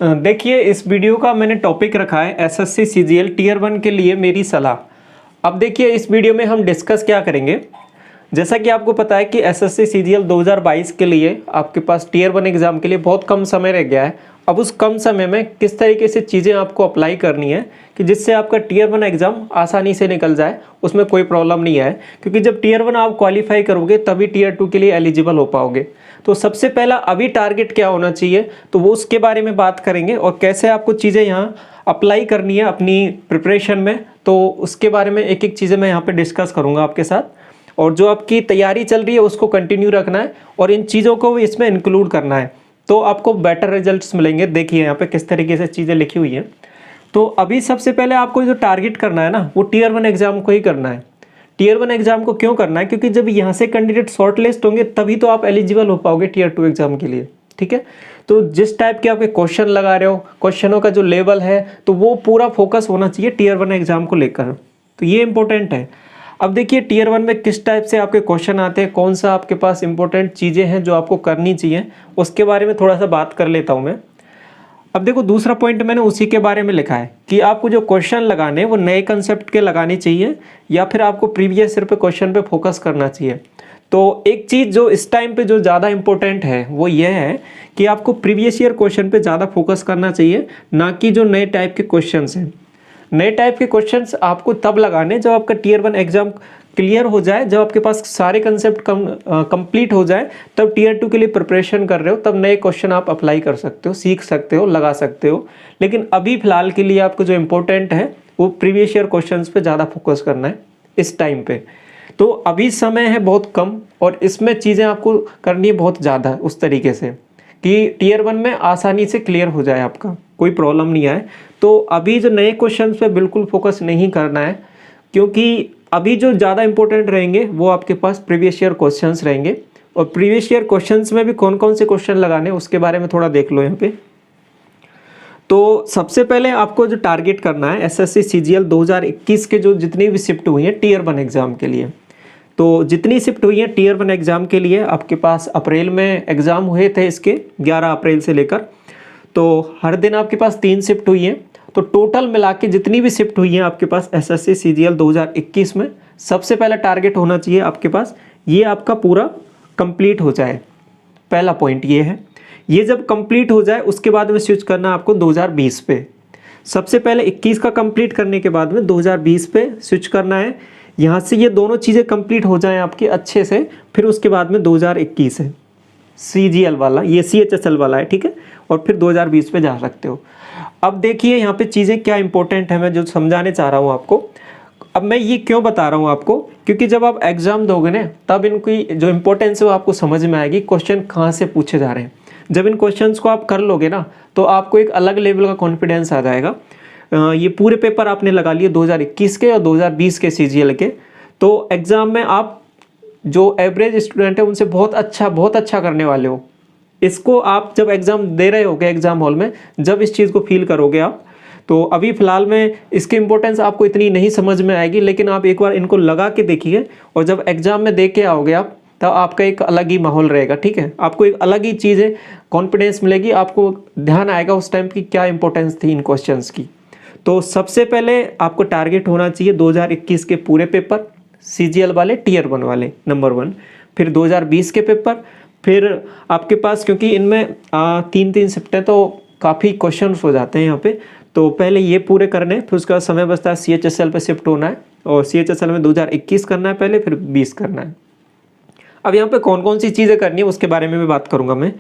देखिए, इस वीडियो का मैंने टॉपिक रखा है एसएससी सीजीएल टीयर 1 के लिए मेरी सलाह। अब देखिए, इस वीडियो में हम डिस्कस क्या करेंगे। जैसा कि आपको पता है कि एसएससी सीजीएल 2022 के लिए आपके पास टीयर 1 एग्जाम के लिए बहुत कम समय रह गया है। अब उस कम समय में किस तरीके से चीज़ें आपको अप्लाई करनी है कि जिससे आपका टीयर 1 एग्जाम आसानी से निकल जाए, उसमें कोई प्रॉब्लम नहीं है। क्योंकि जब टीयर 1 आप क्वालिफाई करोगे तभी टीयर 2 के लिए एलिजिबल हो पाओगे। तो सबसे पहला अभी टारगेट क्या होना चाहिए, तो वो उसके बारे में बात करेंगे और कैसे आपको चीज़ें यहाँ अप्लाई करनी है अपनी प्रिपरेशन में। तो उसके बारे में एक एक चीज़ें मैं यहाँ पे डिस्कस करूँगा आपके साथ। और जो आपकी तैयारी चल रही है उसको कंटिन्यू रखना है और इन चीज़ों को इसमें इंक्लूड करना है, तो आपको बेटर रिजल्ट्स मिलेंगे। देखिए यहाँ पे किस तरीके से चीज़ें लिखी हुई हैं। तो अभी सबसे पहले आपको जो टारगेट करना है ना, वो टीयर 1 एग्जाम को ही करना है। टीयर 1 एग्जाम को क्यों करना है? क्योंकि जब यहाँ से कैंडिडेट शॉर्ट लिस्ट होंगे तभी तो आप एलिजिबल हो पाओगे टीयर 2 एग्जाम के लिए। ठीक है, तो जिस टाइप के आपके क्वेश्चन लगा रहे हो, क्वेश्चनों का जो लेवल है, तो वो पूरा फोकस होना चाहिए टीयर 1 एग्जाम को लेकर। तो ये इंपॉर्टेंट है। अब देखिए, टीयर 1 में किस टाइप से आपके क्वेश्चन आते हैं, कौन सा आपके पास इंपॉर्टेंट चीज़ें हैं जो आपको करनी चाहिए, उसके बारे में थोड़ा सा बात कर लेता हूँ मैं। अब देखो, दूसरा पॉइंट मैंने उसी के बारे में लिखा है कि आपको जो क्वेश्चन लगाने वो नए कंसेप्ट के लगाने चाहिए या फिर आपको प्रीवियस ईयर पे क्वेश्चन पे फोकस करना चाहिए। तो एक चीज़ जो इस टाइम पे जो ज़्यादा इंपॉर्टेंट है वो ये है कि आपको प्रीवियस ईयर क्वेश्चन पे ज़्यादा फोकस करना चाहिए, ना कि जो नए टाइप के क्वेश्चन हैं। नए टाइप के क्वेश्चंस आपको तब लगाने जब आपका टीयर 1 एग्जाम क्लियर हो जाए, जब आपके पास सारे कंसेप्ट कंप्लीट हो जाए, तब टीयर 2 के लिए प्रिपरेशन कर रहे हो, तब नए क्वेश्चन आप अप्लाई कर सकते हो, सीख सकते हो, लगा सकते हो। लेकिन अभी फिलहाल के लिए आपको जो इम्पोर्टेंट है वो प्रीवियस ईयर क्वेश्चंस पे ज़्यादा फोकस करना है इस टाइम पे। तो अभी समय है बहुत कम और इसमें चीज़ें आपको करनी है बहुत ज़्यादा, उस तरीके से कि टीयर 1 में आसानी से क्लियर हो जाए, आपका कोई प्रॉब्लम नहीं आए। तो अभी जो नए क्वेश्चंस पे बिल्कुल फोकस नहीं करना है, क्योंकि अभी जो ज़्यादा इंपॉर्टेंट रहेंगे वो आपके पास प्रीवियस ईयर क्वेश्चंस रहेंगे। और प्रीवियस ईयर क्वेश्चंस में भी कौन कौन से क्वेश्चन लगाने उसके बारे में थोड़ा देख लो यहाँ पे। तो सबसे पहले आपको जो टारगेट करना है एसएससी सीजीएल 2021 के जो जितनी भी शिफ्ट हुई हैं टीयर 1 एग्जाम के लिए, तो जितनी शिफ्ट हुई है टीयर 1 एग्जाम के लिए आपके पास अप्रैल में एग्ज़ाम हुए थे इसके 11 अप्रैल से लेकर, तो हर दिन आपके पास 3 शिफ्ट हुई हैं। तो टोटल मिला के जितनी भी शिफ्ट हुई हैं आपके पास एसएससी सीजीएल 2021 में, सबसे पहला टारगेट होना चाहिए आपके पास ये आपका पूरा कंप्लीट हो जाए। पहला पॉइंट ये है, ये जब कंप्लीट हो जाए उसके बाद में स्विच करना आपको 2020 पे। सबसे पहले 21 का कंप्लीट करने के बाद में 2020 पे स्विच करना है। यहाँ से ये दोनों चीज़ें कंप्लीट हो जाएं आपकी अच्छे से, फिर उसके बाद में 2021 है सीजीएल वाला, ये सीएचएसएल वाला है, ठीक है, और फिर 2020 पे जा सकते हो। अब देखिए यहाँ पे चीज़ें क्या इंपॉर्टेंट है, मैं जो समझाने चाह रहा हूँ आपको। अब मैं ये क्यों बता रहा हूँ आपको, क्योंकि जब आप एग्जाम दोगे ना तब इनकी जो इंपॉर्टेंस है वो आपको समझ में आएगी, क्वेश्चन कहाँ से पूछे जा रहे हैं। जब इन क्वेश्चंस को आप कर लोगे ना तो आपको एक अलग लेवल का कॉन्फिडेंस आ जाएगा। ये पूरे पेपर आपने लगा लिए 2021 के और 2020 के सीजीएल के, तो एग्ज़ाम में आप जो एवरेज स्टूडेंट है उनसे बहुत अच्छा करने वाले हो। इसको आप जब एग्ज़ाम दे रहे होगे एग्ज़ाम हॉल में, जब इस चीज़ को फील करोगे आप, तो अभी फ़िलहाल में इसकी इंपॉर्टेंस आपको इतनी नहीं समझ में आएगी, लेकिन आप एक बार इनको लगा के देखिए और जब एग्ज़ाम में दे के आओगे आप, तब आपका एक अलग ही माहौल रहेगा। ठीक है, आपको एक अलग ही चीज़ है, कॉन्फिडेंस मिलेगी, आपको ध्यान आएगा उस टाइम की क्या इंपॉर्टेंस थी इन क्वेश्चंस की। तो सबसे पहले आपको टारगेट होना चाहिए 2021 के पूरे पेपर सीजीएल वाले टीयर 1 वाले नंबर 1, फिर 2020 के पेपर, फिर आपके पास क्योंकि इनमें 3 शिफ्ट है तो काफ़ी क्वेश्चन हो जाते हैं यहाँ पे, तो पहले ये पूरे करने, फिर उसका समय बचता है सीएचएसएल पे शिफ्ट होना है और सीएचएसएल में 2021 करना है पहले, फिर 20 करना है। अब यहाँ पे कौन कौन सी चीज़ें करनी है उसके बारे में भी बात करूँगा मैं,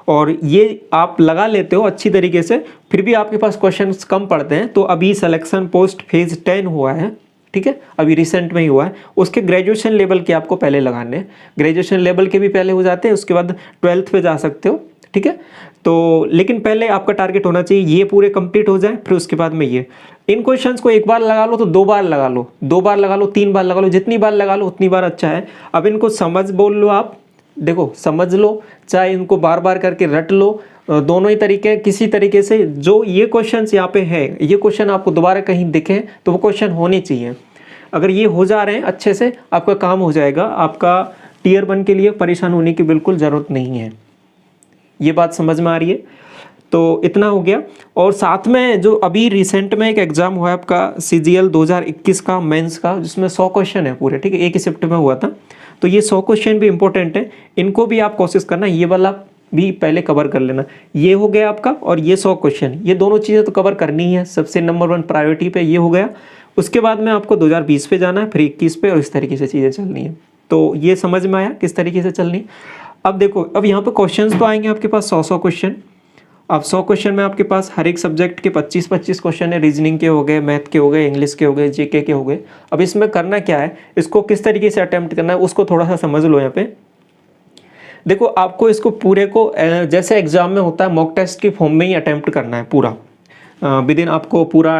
और ये आप लगा लेते हो अच्छी तरीके से, फिर भी आपके पास क्वेश्चन कम पड़ते हैं। तो अभी सिलेक्शन पोस्ट फेज़ 10 हुआ है, ठीक है, अभी रिसेंट में ही हुआ है, उसके ग्रेजुएशन लेवल के आपको पहले लगाने हैं। ग्रेजुएशन लेवल के भी पहले हो जाते हैं, उसके बाद 12th पे जा सकते हो, ठीक है। तो लेकिन पहले आपका टारगेट होना चाहिए ये पूरे कंप्लीट हो जाए, फिर उसके बाद में ये इन क्वेश्चंस को एक बार लगा लो तो 2 बार लगा लो, 2 बार लगा लो, 3 बार लगा लो, जितनी बार लगा लो उतनी बार अच्छा है। अब इनको समझ बोल लो आप, देखो समझ लो, चाहे इनको बार बार करके रट लो, दोनों ही तरीके, किसी तरीके से जो ये क्वेश्चंस यहाँ पे है, ये क्वेश्चन आपको दोबारा कहीं दिखे तो वो क्वेश्चन होने चाहिए। अगर ये हो जा रहे हैं अच्छे से, आपका काम हो जाएगा, आपका टीयर 1 के लिए परेशान होने की बिल्कुल ज़रूरत नहीं है। ये बात समझ में आ रही है। तो इतना हो गया। और साथ में जो अभी रिसेंट में एक एग्ज़ाम हुआ है आपका CGL 2021 का मेंस का, जिसमें 100 क्वेश्चन है पूरे, ठीक है, 1 ही शिफ्ट में हुआ था। तो ये 100 क्वेश्चन भी इंपॉर्टेंट है, इनको भी आप कोशिश करना, ये वाला भी पहले कवर कर लेना। ये हो गया आपका, और ये 100 क्वेश्चन, ये दोनों चीज़ें तो कवर करनी ही है, सबसे नंबर 1 प्रायोरिटी पे ये हो गया। उसके बाद में आपको 2020 पे जाना है, फिर 21 पे, और इस तरीके से चीज़ें चलनी है। तो ये समझ में आया किस तरीके से चलनी है। अब देखो, अब यहाँ पे क्वेश्चंस तो आएंगे आपके पास 100 क्वेश्चन। अब 100 क्वेश्चन में आपके पास हर एक सब्जेक्ट के 25-25 क्वेश्चन है, रीजनिंग के हो गए, मैथ के हो गए, इंग्लिश के हो गए, जीके के हो गए। अब इसमें करना क्या है, इसको किस तरीके से अटेम्प्ट करना है उसको थोड़ा सा समझ लो। यहाँ पे देखो, आपको इसको पूरे को जैसे एग्जाम में होता है मॉक टेस्ट की फॉर्म में ही अटेम्प्ट करना है पूरा। विद इन आपको पूरा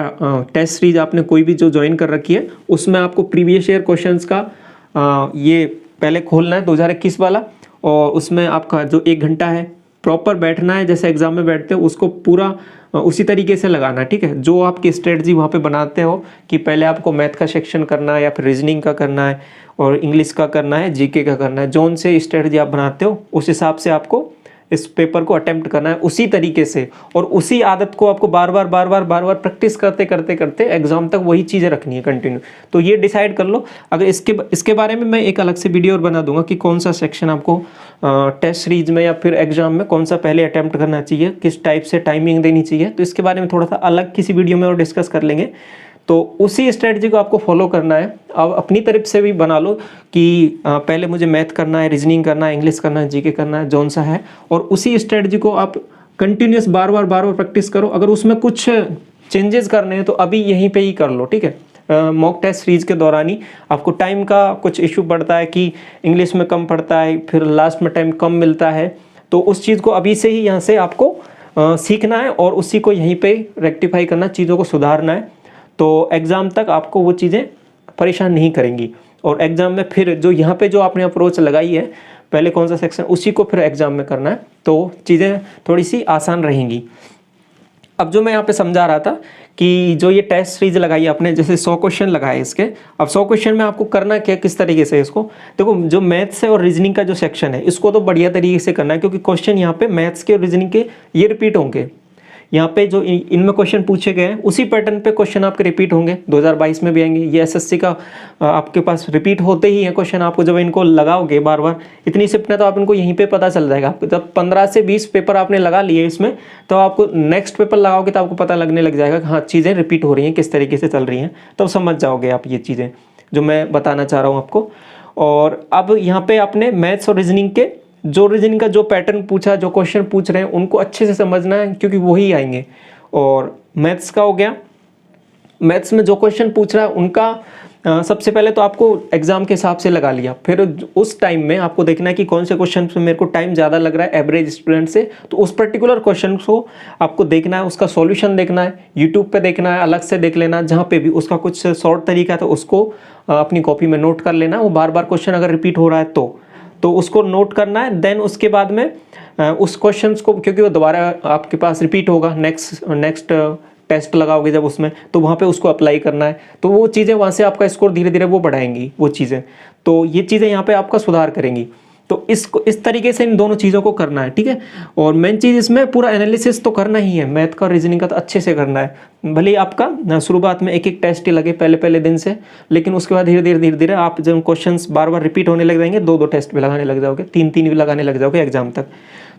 टेस्ट सीरीज आपने कोई भी जो ज्वाइन कर रखी है उसमें आपको प्रीवियस ईयर क्वेश्चंस का ये पहले खोलना है 2021 वाला, और उसमें आपका जो 1 घंटा है प्रॉपर बैठना है, जैसे एग्जाम में बैठते हो उसको पूरा उसी तरीके से लगाना है, ठीक है। जो आपकी स्ट्रेटजी वहाँ पे बनाते हो कि पहले आपको मैथ का सेक्शन करना है, या फिर रीजनिंग का करना है, और इंग्लिश का करना है, जीके का करना है, जोन से स्ट्रेटजी आप बनाते हो उस हिसाब से आपको इस पेपर को अटेम्प्ट करना है उसी तरीके से। और उसी आदत को आपको बार बार प्रैक्टिस करते करते करते एग्जाम तक वही चीज़ें रखनी है कंटिन्यू। तो ये डिसाइड कर लो। अगर इसके बारे में मैं एक अलग से वीडियो और बना दूंगा कि कौन सा सेक्शन आपको टेस्ट सीरीज में या फिर एग्जाम में कौन सा पहले अटेम्प्ट करना चाहिए, किस टाइप से टाइमिंग देनी चाहिए, तो इसके बारे में थोड़ा सा अलग किसी वीडियो में और डिस्कस कर लेंगे। तो उसी स्ट्रेटजी को आपको फॉलो करना है। अब अपनी तरफ से भी बना लो कि पहले मुझे मैथ करना है, रीजनिंग करना है, इंग्लिश करना है, जीके करना है, जौन सा है, और उसी स्ट्रेटजी को आप कंटिन्यूस बार बार प्रैक्टिस करो। अगर उसमें कुछ चेंजेस करने हैं तो अभी यहीं पे ही कर लो, ठीक है। मॉक टेस्ट सीरीज के दौरान ही आपको टाइम का कुछ इशू पड़ता है कि इंग्लिश में कम पड़ता है, फिर लास्ट में टाइम कम मिलता है, तो उस चीज़ को अभी से ही यहाँ से आपको सीखना है और उसी को यहीं पे रेक्टिफाई करना, चीज़ों को सुधारना है। तो एग्ज़ाम तक आपको वो चीज़ें परेशान नहीं करेंगी। और एग्ज़ाम में फिर जो यहाँ पे जो आपने अप्रोच लगाई है, पहले कौन सा सेक्शन, उसी को फिर एग्ज़ाम में करना है, तो चीज़ें थोड़ी सी आसान रहेंगी। अब जो मैं यहाँ पे समझा रहा था कि जो ये टेस्ट सीरीज लगाई आपने, जैसे 100 क्वेश्चन लगाए इसके, अब 100 क्वेश्चन में आपको करना क्या, किस तरीके से इसको देखो। जो मैथ्स है और रीजनिंग का जो सेक्शन है इसको तो बढ़िया तरीके से करना है, क्योंकि क्वेश्चन यहाँ पे मैथ्स के और रीजनिंग के ये रिपीट होंगे। यहाँ पे जो इनमें क्वेश्चन पूछे गए हैं उसी पैटर्न पे क्वेश्चन आपके रिपीट होंगे, 2022 में भी आएंगे। ये एसएससी का आपके पास रिपीट होते ही हैं क्वेश्चन। आपको जब इनको लगाओगे बार बार इतनी शिफ्ट में, तो आप इनको यहीं पे पता चल जाएगा। जब 15 से 20 पेपर आपने लगा लिए इसमें, तो आपको नेक्स्ट पेपर लगाओगे तो आपको पता लगने लग जाएगा कि हाँ चीज़ें रिपीट हो रही हैं, किस तरीके से चल रही हैं, तो समझ जाओगे आप ये चीज़ें जो मैं बताना चाह रहा हूँ आपको। और अब यहाँ पे आपने मैथ्स और रीजनिंग के जो रीजनिंग का जो पैटर्न पूछा, जो क्वेश्चन पूछ रहे हैं, उनको अच्छे से समझना है, क्योंकि वही आएंगे। और मैथ्स का हो गया, मैथ्स में जो क्वेश्चन पूछ रहा है उनका सबसे पहले तो आपको एग्जाम के हिसाब से लगा लिया। फिर उस टाइम में आपको देखना है कि कौन से क्वेश्चन में मेरे को टाइम ज़्यादा लग रहा है एवरेज स्टूडेंट से, तो उस पर्टिकुलर क्वेश्चन को आपको देखना है, उसका सॉल्यूशन देखना है, यूट्यूब पे देखना है, अलग से देख लेना, जहाँ पे भी उसका कुछ शॉर्ट तरीका है तो उसको अपनी कॉपी में नोट कर लेना। वो बार बार क्वेश्चन अगर रिपीट हो रहा है तो उसको नोट करना है। देन उसके बाद में उस क्वेश्चंस को, क्योंकि वो दोबारा आपके पास रिपीट होगा नेक्स्ट टेस्ट लगाओगे जब उसमें, तो वहाँ पे उसको अप्लाई करना है। तो वो चीज़ें वहाँ से आपका स्कोर धीरे धीरे वो बढ़ाएंगी वो चीज़ें, तो ये चीज़ें यहाँ पे आपका सुधार करेंगी। तो इस तरीके से इन दोनों चीज़ों को करना है, ठीक है। और मेन चीज़ इसमें पूरा एनालिसिस तो करना ही है, मैथ का रीजनिंग का तो अच्छे से करना है। भले ही आपका शुरुआत में एक टेस्ट ही लगे पहले दिन से, लेकिन उसके बाद धीरे धीरे आप जब क्वेश्चंस बार बार रिपीट होने लग जाएंगे, 2 टेस्ट भी लगाने लग जाओगे, 3 भी लगाने लग जाओगे एग्जाम तक।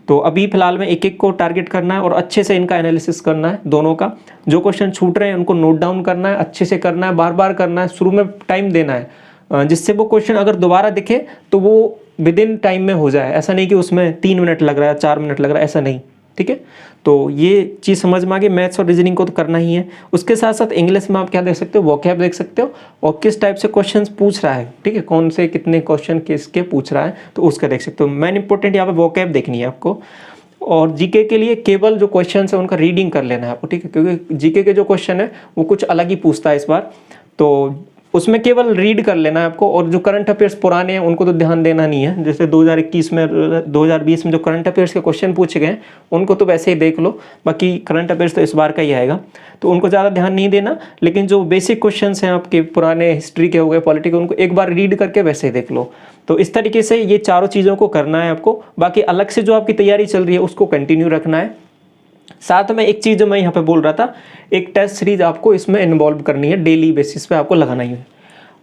तो अभी फिलहाल में एक को टारगेट करना है और अच्छे से इनका एनालिसिस करना है दोनों का। जो क्वेश्चन छूट रहे हैं उनको नोट डाउन करना है, अच्छे से करना है, बार बार करना है, शुरू में टाइम देना है, जिससे वो क्वेश्चन अगर दोबारा दिखे तो वो विद इन टाइम में हो जाए। ऐसा नहीं कि उसमें 3 मिनट लग रहा है, 4 मिनट लग रहा है, ऐसा नहीं, ठीक है। तो ये चीज़ समझ में आ गई, मैथ्स और रीजनिंग को तो करना ही है। उसके साथ साथ इंग्लिश में आप क्या देख सकते हो, वोकैब देख सकते हो, और किस टाइप से क्वेश्चंस पूछ रहा है, ठीक है, कौन से कितने क्वेश्चन किसके पूछ रहा है, तो उसका देख सकते हो। मेन इंपॉर्टेंट यहाँ पे वोकैब देखनी है आपको। और जीके के लिए केवल जो क्वेश्चन है उनका रीडिंग कर लेना है आपको, ठीक है, क्योंकि जीके के जो क्वेश्चन है वो कुछ अलग ही पूछता है इस बार, तो उसमें केवल रीड कर लेना है आपको। और जो करंट अफेयर्स पुराने हैं उनको तो ध्यान देना नहीं है, जैसे 2021 में 2020 में जो करंट अफेयर्स के क्वेश्चन पूछे गए उनको तो वैसे ही देख लो, बाकी करंट अफेयर्स तो इस बार का ही आएगा, तो उनको ज़्यादा ध्यान नहीं देना। लेकिन जो बेसिक क्वेश्चन हैं आपके पुराने हिस्ट्री के हो गए, पॉलिटिकल, उनको एक बार रीड करके वैसे ही देख लो। तो इस तरीके से ये चारों चीज़ों को करना है आपको। बाकी अलग से जो आपकी तैयारी चल रही है उसको कंटिन्यू रखना है। साथ में एक चीज़ जो मैं यहाँ पे बोल रहा था, एक टेस्ट सीरीज आपको इसमें इन्वॉल्व करनी है, डेली बेसिस पे आपको लगाना ही है।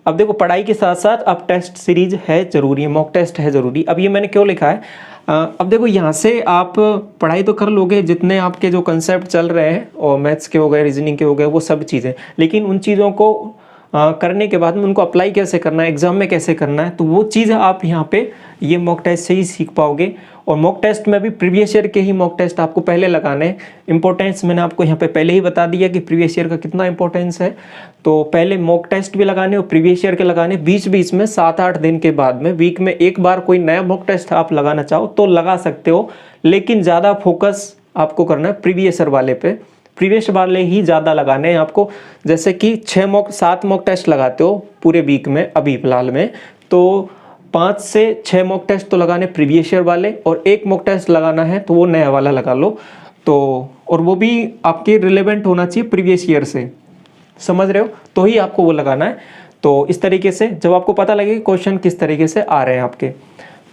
अब देखो पढ़ाई के साथ साथ अब टेस्ट सीरीज है ज़रूरी है, मॉक टेस्ट है ज़रूरी। अब ये मैंने क्यों लिखा है, अब देखो यहाँ से आप पढ़ाई तो कर लोगे, जितने आपके जो कंसेप्ट चल रहे हैं और मैथ्स के हो गए, रीजनिंग के हो गए, वो सब चीज़ें, लेकिन उन चीज़ों को करने के बाद में उनको अप्लाई कैसे करना है, एग्जाम में कैसे करना है, तो वो चीज़ आप यहाँ पे ये मॉक टेस्ट से ही सीख पाओगे। और मॉक टेस्ट में भी प्रीवियस ईयर के ही मॉक टेस्ट आपको पहले लगाने हैं। इंपॉर्टेंस मैंने आपको यहाँ पे पहले ही बता दिया कि प्रीवियस ईयर का कितना इंपॉर्टेंस है, तो पहले मॉक टेस्ट भी लगाने और प्रीवियस ईयर के लगाने। बीच बीच में 7-8 दिन के बाद में वीक में एक बार कोई नया मॉक टेस्ट आप लगाना चाहो तो लगा सकते हो, लेकिन ज़्यादा फोकस आपको करना है प्रीवियस ईयर वाले पे, प्रीवियस वाले ही ज़्यादा लगाने हैं आपको। जैसे कि 7 मॉक टेस्ट लगाते हो पूरे वीक में अभी फिलहाल में, तो 5 से 6 मॉक टेस्ट तो लगाने प्रीवियस ईयर वाले, और 1 मॉक टेस्ट लगाना है तो वो नया वाला लगा लो। तो और वो भी आपके रिलेवेंट होना चाहिए प्रीवियस ईयर से, समझ रहे हो, तो ही आपको वो लगाना है। तो इस तरीके से जब आपको पता लगे क्वेश्चन किस तरीके से आ रहे हैं आपके,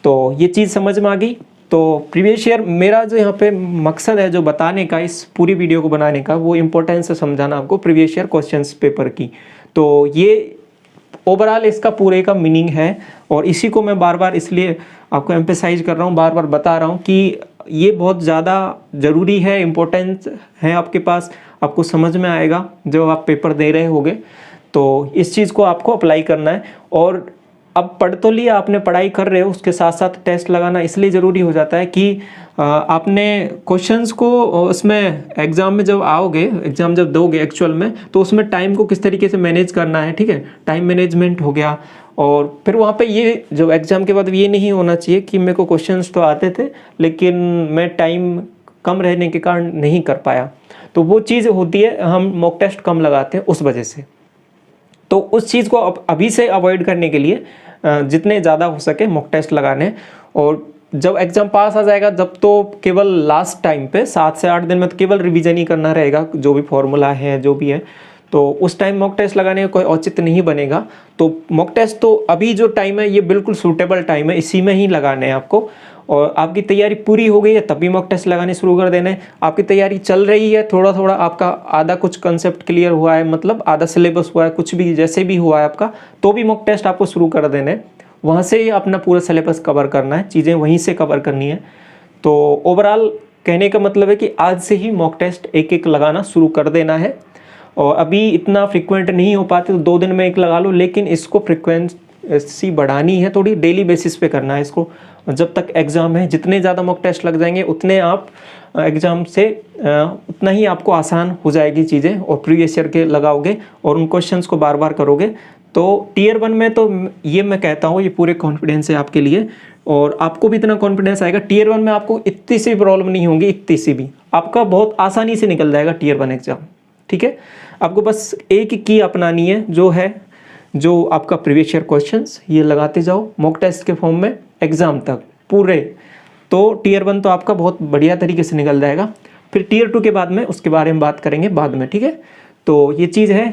तो ये चीज़ समझ में आ गई। तो प्रीवियस ईयर मेरा जो यहाँ पे मकसद है जो बताने का, इस पूरी वीडियो को बनाने का, वो इम्पोर्टेंस है समझाना आपको प्रीवियस ईयर क्वेश्चंस पेपर की। तो ये ओवरऑल इसका पूरे का मीनिंग है, और इसी को मैं बार बार इसलिए आपको एम्फेसाइज कर रहा हूँ, बार बार बता रहा हूँ कि ये बहुत ज़्यादा ज़रूरी है, इम्पोर्टेंस है आपके पास, आपको समझ में आएगा जब आप पेपर दे रहे होगे। तो इस चीज़ को आपको अप्लाई करना है। और अब पढ़ तो लिया आपने, पढ़ाई कर रहे हो, उसके साथ साथ टेस्ट लगाना इसलिए ज़रूरी हो जाता है कि आपने क्वेश्चंस को उसमें एग्ज़ाम में जब आओगे, एग्ज़ाम जब दोगे एक्चुअल में, तो उसमें टाइम को किस तरीके से मैनेज करना है, ठीक है, टाइम मैनेजमेंट हो गया। और फिर वहाँ पे ये जो एग्ज़ाम के बाद ये नहीं होना चाहिए कि मेरे को क्वेश्चंस तो आते थे लेकिन मैं टाइम कम रहने के कारण नहीं कर पाया, तो वो चीज़ होती है, हम मॉक टेस्ट कम लगाते हैं उस वजह से। तो उस चीज़ को अभी से अवॉइड करने के लिए जितने ज़्यादा हो सके मॉक टेस्ट लगाने, और जब एग्ज़ाम पास आ जाएगा जब तो केवल लास्ट टाइम पे 7 से 8 दिन में तो केवल रिवीजन ही करना रहेगा, जो भी फॉर्मूला है जो भी है, तो उस टाइम मॉक टेस्ट लगाने का कोई औचित्य नहीं बनेगा। तो मॉक टेस्ट तो अभी जो टाइम है ये बिल्कुल सूटेबल टाइम है, इसी में ही लगाने हैं आपको। और आपकी तैयारी पूरी हो गई है तभी मॉक टेस्ट लगाने शुरू कर देना है। आपकी तैयारी चल रही है, थोड़ा थोड़ा आपका आधा कुछ कंसेप्ट क्लियर हुआ है, मतलब आधा सिलेबस हुआ है, कुछ भी जैसे भी हुआ है आपका, तो भी मॉक टेस्ट आपको शुरू कर देना है। वहाँ से ही अपना पूरा सिलेबस कवर करना है, चीज़ें वहीं से कवर करनी है। तो ओवरऑल कहने का मतलब है कि आज से ही मॉक टेस्ट एक एक लगाना शुरू कर देना है। और अभी इतना फ्रिक्वेंट नहीं हो पाते तो 2 दिन में एक लगा लो, लेकिन इसको फ्रिक्वेंसी बढ़ानी है थोड़ी, डेली बेसिस पे करना है इसको। जब तक एग्ज़ाम है जितने ज़्यादा मॉक टेस्ट लग जाएंगे उतने आप एग्ज़ाम से उतना ही आपको आसान हो जाएगी चीज़ें, और प्रीवियस ईयर के लगाओगे और उन क्वेश्चंस को बार बार करोगे। तो टीयर 1 में तो ये मैं कहता हूँ ये पूरे कॉन्फिडेंस है आपके लिए, और आपको भी इतना कॉन्फिडेंस आएगा। टीयर 1 में आपको इतनी सी प्रॉब्लम नहीं होगी, इतनी सी भी, आपका बहुत आसानी से निकल जाएगा टीयर 1 एग्ज़ाम, ठीक है। आपको बस एक की अपनानी है, जो आपका प्रीवियस ईयर क्वेश्चंस ये लगाते जाओ मॉक टेस्ट के फॉर्म में एग्ज़ाम तक पूरे, तो टीयर 1 तो आपका बहुत बढ़िया तरीके से निकल जाएगा। फिर टीयर 2 के बाद में उसके बारे में बात करेंगे बाद में, ठीक है। तो ये चीज़ है,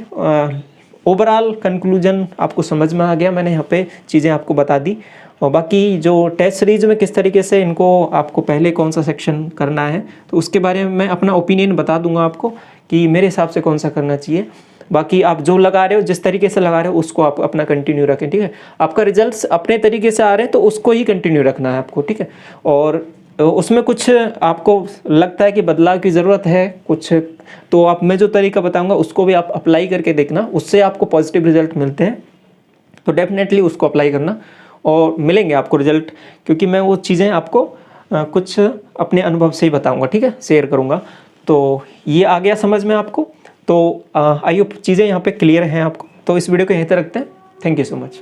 ओवरऑल कंक्लूजन आपको समझ में आ गया, मैंने यहाँ पे चीज़ें आपको बता दी। और बाकी जो टेस्ट सीरीज में किस तरीके से इनको आपको पहले कौन सा सेक्शन करना है तो उसके बारे में मैं अपना ओपिनियन बता दूंगा आपको कि मेरे हिसाब से कौन सा करना चाहिए। बाकी आप जो लगा रहे हो, जिस तरीके से लगा रहे हो, उसको आप अपना कंटिन्यू रखें, ठीक है। आपका रिजल्ट्स अपने तरीके से आ रहे हैं तो उसको ही कंटिन्यू रखना है आपको, ठीक है। और उसमें कुछ आपको लगता है कि बदलाव की ज़रूरत है कुछ, तो आप मैं जो तरीका बताऊंगा उसको भी आप अप्लाई करके देखना, उससे आपको पॉजिटिव रिजल्ट मिलते हैं तो डेफिनेटली उसको अप्लाई करना और मिलेंगे आपको रिजल्ट, क्योंकि मैं वो चीज़ें आपको कुछ अपने अनुभव से ही बताऊंगा, ठीक है, शेयर करूंगा। तो ये आ गया समझ में आपको। तो आई होप चीज़ें यहाँ पे क्लियर हैं आपको। तो इस वीडियो को यहीं तक रखते हैं। Thank you so much.